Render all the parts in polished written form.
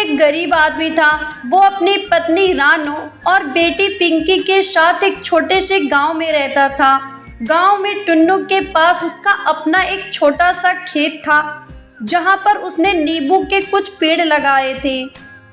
एक गरीब आदमी था। वो अपनी पत्नी रानो और बेटी पिंकी के साथ एक छोटे से गांव में रहता था। गांव में टुन्नू के पास उसका अपना एक छोटा सा खेत था, जहां पर उसने नींबू के कुछ पेड़ लगाए थे।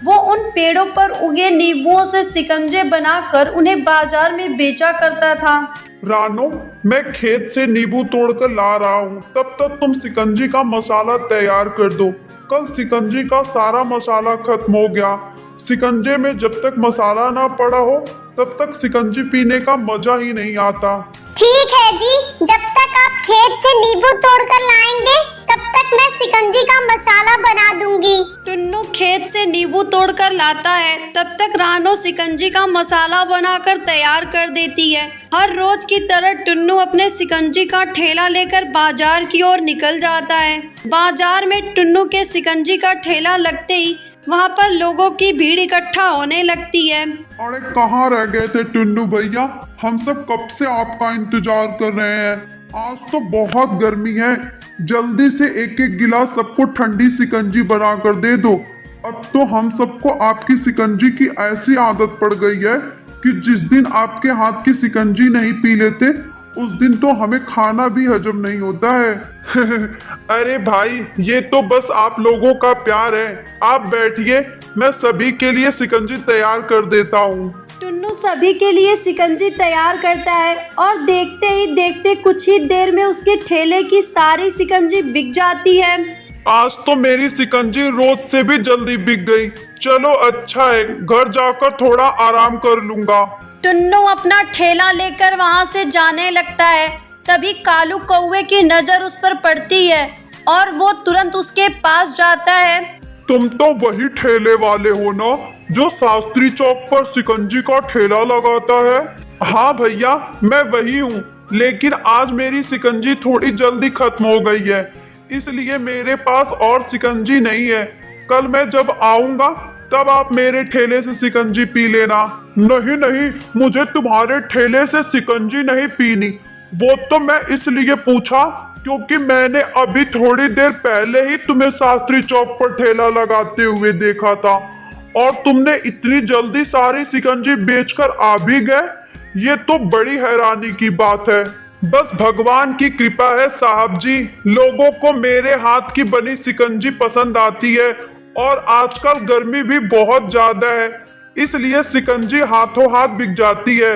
वो उन पेड़ों पर उगे नींबुओं से शिकंजे बनाकर उन्हें बाजार में बेचा करता था। रानो, मैं खेत से नींबू तोड़कर ला रहा हूँ, तब तक तुम शिकंजी का मसाला तैयार कर दो। कल शिकंजी का सारा मसाला खत्म हो गया। शिकंजे में जब तक मसाला ना पड़ा हो तब तक शिकंजी पीने का मजा ही नहीं आता। ठीक है जी, जब तक आप खेत से नींबू तोड़कर लाएंगे तब तक मैं शिकंजी का मसाला बना दूंगी। टुन्नू खेत से नींबू तोड़कर लाता है, तब तक रानो शिकंजी का मसाला बनाकर तैयार कर देती है। हर रोज की तरह टुन्नू अपने शिकंजी का ठेला लेकर बाजार की ओर निकल जाता है। बाजार में टुन्नू के शिकंजी का ठेला लगते ही वहाँ पर लोगों की भीड़ इकट्ठा होने लगती है। अरे कहाँ रह गए थे टुन्नू भैया? हम सब कब से आपका इंतजार कर रहे हैं। आज तो बहुत गर्मी है, जल्दी से एक एक गिलास सबको ठंडी शिकंजी बना कर दे दो। अब तो हम सबको आपकी शिकंजी की ऐसी आदत पड़ गई है कि जिस दिन आपके हाथ की शिकंजी नहीं पी लेते उस दिन तो हमें खाना भी हजम नहीं होता है। अरे भाई, ये तो बस आप लोगों का प्यार है। आप बैठिए, मैं सभी के लिए शिकंजी तैयार कर देता हूँ। टुन्नू सभी के लिए शिकंजी तैयार करता है और देखते ही देखते कुछ ही देर में उसके ठेले की सारी शिकंजी बिक जाती है। आज तो मेरी शिकंजी रोज से भी जल्दी बिक गई। चलो अच्छा है, घर जाकर थोड़ा आराम कर लूंगा। टुन्नू अपना ठेला लेकर वहाँ से जाने लगता है। तभी कालू कौवे की नजर उस पर पड़ती है और वो तुरंत उसके पास जाता है। तुम तो वही ठेले वाले हो ना जो शास्त्री चौक पर शिकंजी का ठेला लगाता है? हाँ भैया, मैं वही हूँ, लेकिन आज मेरी शिकंजी थोड़ी जल्दी खत्म हो गई है, इसलिए मेरे पास और शिकंजी नहीं है। कल मैं जब आऊंगा तब आप मेरे ठेले से शिकंजी पी लेना। नहीं नहीं, मुझे तुम्हारे ठेले से शिकंजी नहीं पीनी। वो तो मैं इसलिए पूछा क्योंकि मैंने अभी थोड़ी देर पहले ही तुम्हें शास्त्री चौक पर ठेला लगाते हुए देखा था और तुमने इतनी जल्दी सारी शिकंजी बेचकर आ भी गए। ये तो बड़ी हैरानी की बात है। बस भगवान की कृपा है साहब जी, लोगों को मेरे हाथ की बनी शिकंजी पसंद आती है और आजकल गर्मी भी बहुत ज्यादा है, इसलिए शिकंजी हाथों हाथ बिक जाती है।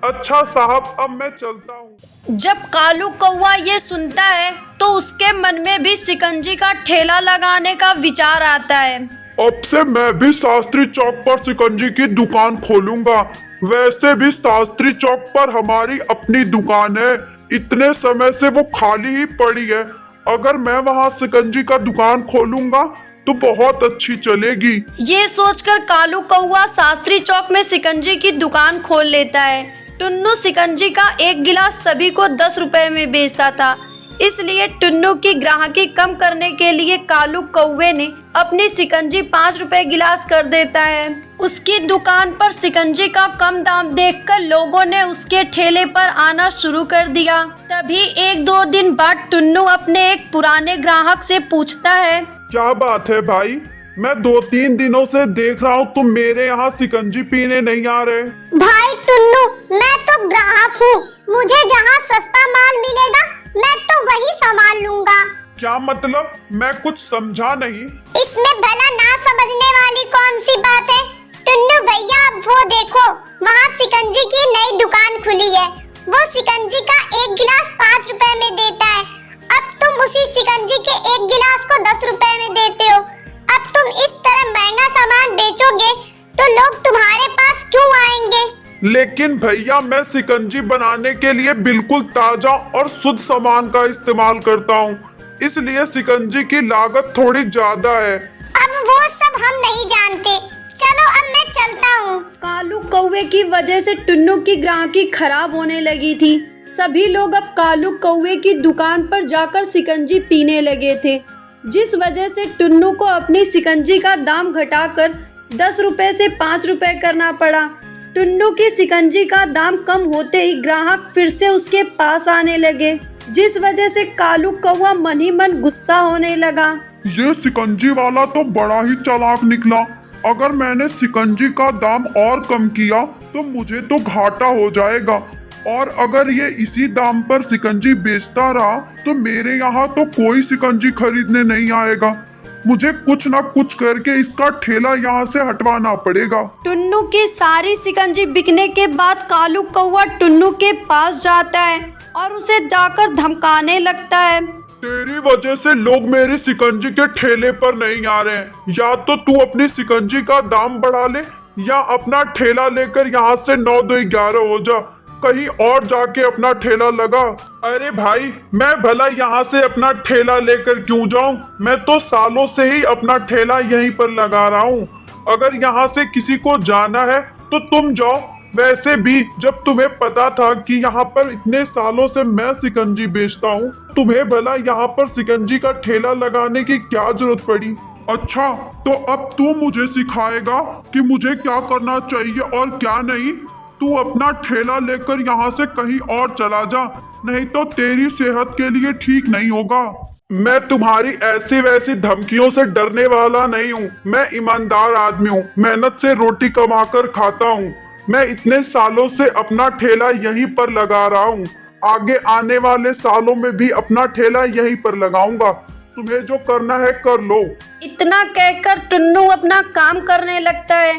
अच्छा साहब, अब मैं चलता हूँ। जब कालू कौवा ये सुनता है तो उसके मन में भी शिकंजी का ठेला लगाने का विचार आता है। अब से मैं भी शास्त्री चौक पर शिकंजी की दुकान खोलूंगा। वैसे भी शास्त्री चौक पर हमारी अपनी दुकान है, इतने समय से वो खाली ही पड़ी है। अगर मैं वहाँ शिकंजी का दुकान खोलूंगा तो बहुत अच्छी चलेगी। ये सोचकर कालू कौवा शास्त्री चौक में शिकंजी की दुकान खोल लेता है। टुन्नू शिकंजी का एक गिलास सभी को 10 रुपए में बेचता था, इसलिए टुन्नू की ग्राहकी कम करने के लिए कालू कौवे ने अपनी शिकंजी 5 रुपए गिलास कर देता है। उसकी दुकान पर शिकंजी का कम दाम देखकर लोगों ने उसके ठेले पर आना शुरू कर दिया। तभी 1-2 दिन बाद टुन्नू अपने एक पुराने ग्राहक से पूछता है, क्या बात है भाई, मैं 2-3 दिनों से देख रहा हूँ तुम मेरे यहाँ शिकंजी पीने नहीं आ रहे। भाई टुन्नू, मैं तो ग्राहक हूँ, मुझे जहाँ सस्ता माल मिलेगा मैं तो वही सामान लूंगा। क्या मतलब? मैं कुछ समझा नहीं। इसमें भला ना समझने वाली कौन सी बात है? टुन्नू भैया, अब वो देखो, वहाँ शिकंजी की नई दुकान खुली है। वो शिकंजी का एक गिलास 5 रुपए में देता है। अब तुम उसी शिकंजी के एक गिलास को 10 रुपए में देते हो। अब तुम इस तरह महंगा सामान बेचोगे तो लोग तुम्हारे पास क्यों आएंगे? लेकिन भैया, मैं शिकंजी बनाने के लिए बिल्कुल ताजा और शुद्ध सामान का इस्तेमाल करता हूँ, इसलिए शिकंजी की लागत थोड़ी ज्यादा है। अब वो सब हम नहीं जानते, चलो अब मैं चलता हूँ। कालू कौवे की वजह से टुन्नू की ग्राहकी खराब होने लगी थी। सभी लोग अब कालू कौवे की दुकान पर जाकर शिकंजी पीने लगे थे, जिस वजह से टुन्नू को अपनी शिकंजी का दाम घटाकर 10 रुपए से 5 रुपए करना पड़ा। टुन्नू की शिकंजी का दाम कम होते ही ग्राहक फिर से उसके पास आने लगे, जिस वजह से कालू कौवा मन ही मन गुस्सा होने लगा। ये शिकंजी वाला तो बड़ा ही चालाक निकला। अगर मैंने शिकंजी का दाम और कम किया तो मुझे तो घाटा हो जाएगा, और अगर ये इसी दाम पर शिकंजी बेचता रहा तो मेरे यहाँ तो कोई शिकंजी खरीदने नहीं आएगा। मुझे कुछ ना कुछ करके इसका ठेला यहाँ से हटवाना पड़ेगा। टुन्नू की सारी शिकंजी बिकने के बाद कालू कौवा टुन्नू के पास जाता है और उसे जाकर धमकाने लगता है। तेरी वजह से लोग मेरी शिकंजी के ठेले पर नहीं आ रहे हैं। या तो तू अपनी शिकंजी का दाम बढ़ा ले या अपना ठेला लेकर यहाँ से 9 2 11 हो जा, कहीं और जाके अपना ठेला लगा। अरे भाई, मैं भला यहाँ से अपना ठेला लेकर क्यों जाऊं? मैं तो सालों से ही अपना ठेला यहीं पर लगा रहा हूँ। अगर यहाँ से किसी को जाना है तो तुम जाओ। वैसे भी जब तुम्हें पता था कि यहाँ पर इतने सालों से मैं शिकंजी बेचता हूँ, तुम्हें भला यहाँ पर शिकंजी का ठेला लगाने की क्या जरूरत पड़ी? अच्छा, तो अब तू मुझे सिखाएगा कि मुझे क्या करना चाहिए और क्या नहीं। तू अपना ठेला लेकर यहाँ से कहीं और चला जा, नहीं तो तेरी सेहत के लिए ठीक नहीं होगा। मैं तुम्हारी ऐसी वैसी धमकियों से डरने वाला नहीं हूँ। मैं ईमानदार आदमी हूँ, मेहनत से रोटी कमाकर खाता हूँ। मैं इतने सालों से अपना ठेला यहीं पर लगा रहा हूँ। आगे आने वाले सालों में भी अपना ठेला यहीं पर लगाऊंगा। तुम्हें जो करना है कर लो। इतना कहकर टुन्नू अपना काम करने लगता है,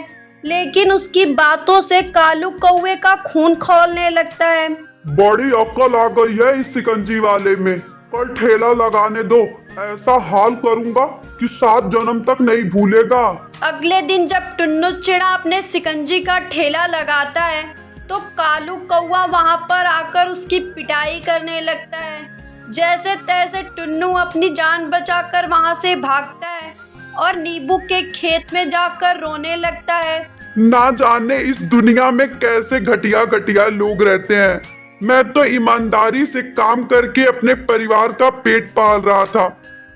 लेकिन उसकी बातों से कालू कौवे का खून खौलने लगता है। बड़ी अक्ल आ गई है इस शिकंजी वाले में। कल ठेला लगाने दो, ऐसा हाल करूंगा कि 7 जन्म तक नहीं भूलेगा। अगले दिन जब टुन्नू चिड़ा अपने शिकंजी का ठेला लगाता है तो कालू कौवा वहां पर आकर उसकी पिटाई करने लगता है। जैसे तैसे टुन्नू अपनी जान बचाकर वहां से भागता है और नींबू के खेत में जाकर रोने लगता है। ना जाने इस दुनिया में कैसे घटिया घटिया लोग रहते हैं। मैं तो ईमानदारी से काम करके अपने परिवार का पेट पाल रहा था,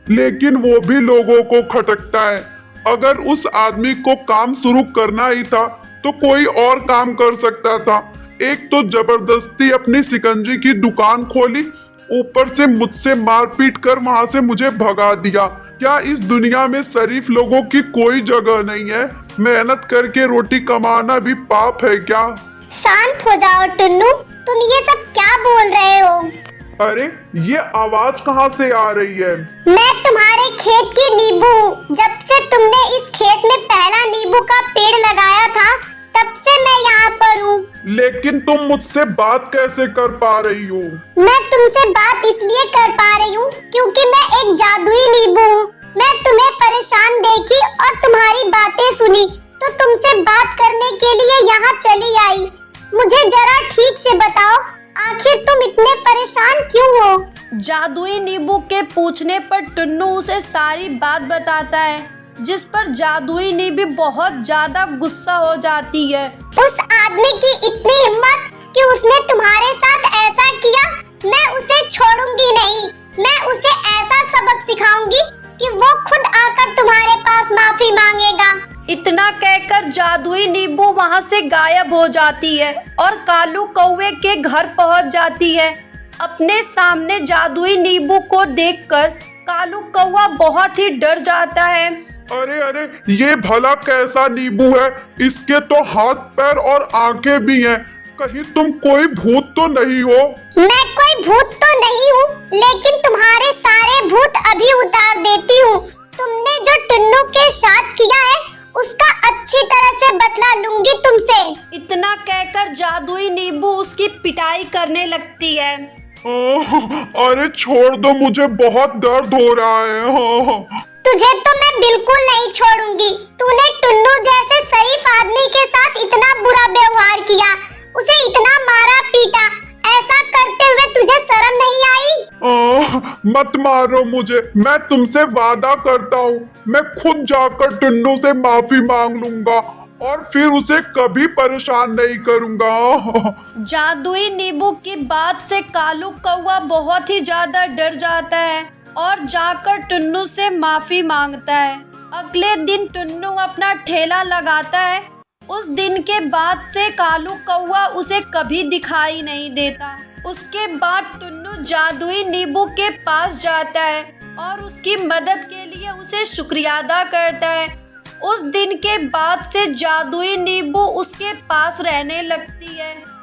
लेकिन वो भी लोगों को खटकता है। अगर उस आदमी को काम शुरू करना ही था तो कोई और काम कर सकता था। एक तो जबरदस्ती अपनी शिकंजी की दुकान खोली, ऊपर से मुझसे मारपीट कर वहां से मुझे भगा दिया। क्या इस दुनिया में शरीफ लोगों की कोई जगह नहीं है? मेहनत करके रोटी कमाना भी पाप है क्या? शांत हो जाओ टुन्नू, तुम ये सब क्या बोल रहे हो? अरे, ये आवाज कहाँ से आ रही है? मैं तुम्हारे खेत की नींबू हूँ। जब से तुमने इस खेत में पहला नींबू का पेड़ लगाया था, तब से मैं यहाँ पर हूँ। लेकिन तुम मुझसे बात कैसे कर पा रही हो? मैं तुमसे बात इसलिए कर पा रही हूँ क्योंकि मैं एक जादुई नींबू हूँ। मैं तुम्हें परेशान देखी और तुम्हारी बातें सुनी तो तुमसे बात करने के लिए यहाँ चली आई। मुझे जरा ठीक से बताओ, आखिर तुम इतने परेशान क्यों हो? जादुई नींबू के पूछने पर टुन्नू उसे सारी बात बताता है, जिस पर जादुई नींबू बहुत ज्यादा गुस्सा हो जाती है। उस आदमी की इतनी हिम्मत कि उसने तुम्हारे साथ ऐसा किया, मैं उसे छोड़ूंगी नहीं। मैं उसे ऐसा सबक सिखाऊंगी कि वो खुद आकर तुम्हारे पास माफी मांगेगा। इतना कहकर जादुई नींबू वहां से गायब हो जाती है और कालू कौवे के घर पहुंच जाती है। अपने सामने जादुई नींबू को देखकर कालू कौवा बहुत ही डर जाता है। अरे अरे, ये भला कैसा नींबू है? इसके तो हाथ पैर और आंखें भी हैं। कहीं तुम कोई भूत तो नहीं हो? मैं कोई भूत तो नहीं हूँ, लेकिन तुम्हारे सारे भूत अभी उतार देती हूँ। तुमने जो टुन्नू के साथ किया है उसका अच्छी तरह से बदला लूंगी तुमसे। इतना कहकर जादुई नींबू उसकी पिटाई करने लगती है। अरे छोड़ दो, मुझे बहुत दर्द हो रहा है। तुझे तो मैं बिल्कुल नहीं छोड़ूंगी। तूने टुन्नू जैसे शरीफ आदमी के साथ इतना बुरा व्यवहार किया, उसे इतना मारा पीटा, ऐसा करते हुए तुझे शर्म नहीं आई? मत मारो मुझे, मैं तुमसे वादा करता हूँ मैं खुद जाकर टुन्नू से माफी मांग लूंगा और फिर उसे कभी परेशान नहीं करूंगा। जादुई नींबू की बात से कालू कौवा बहुत ही ज्यादा डर जाता है और जाकर टुन्नू से माफी मांगता है। अगले दिन टुन्नू अपना ठेला लगाता है। उस दिन के बाद से कालू कौवा उसे कभी दिखाई नहीं देता। उसके बाद टुन्नू जादुई नींबू के पास जाता है और उसकी मदद के लिए उसे शुक्रिया अदा करता है। उस दिन के बाद से जादुई नींबू उसके पास रहने लगती है।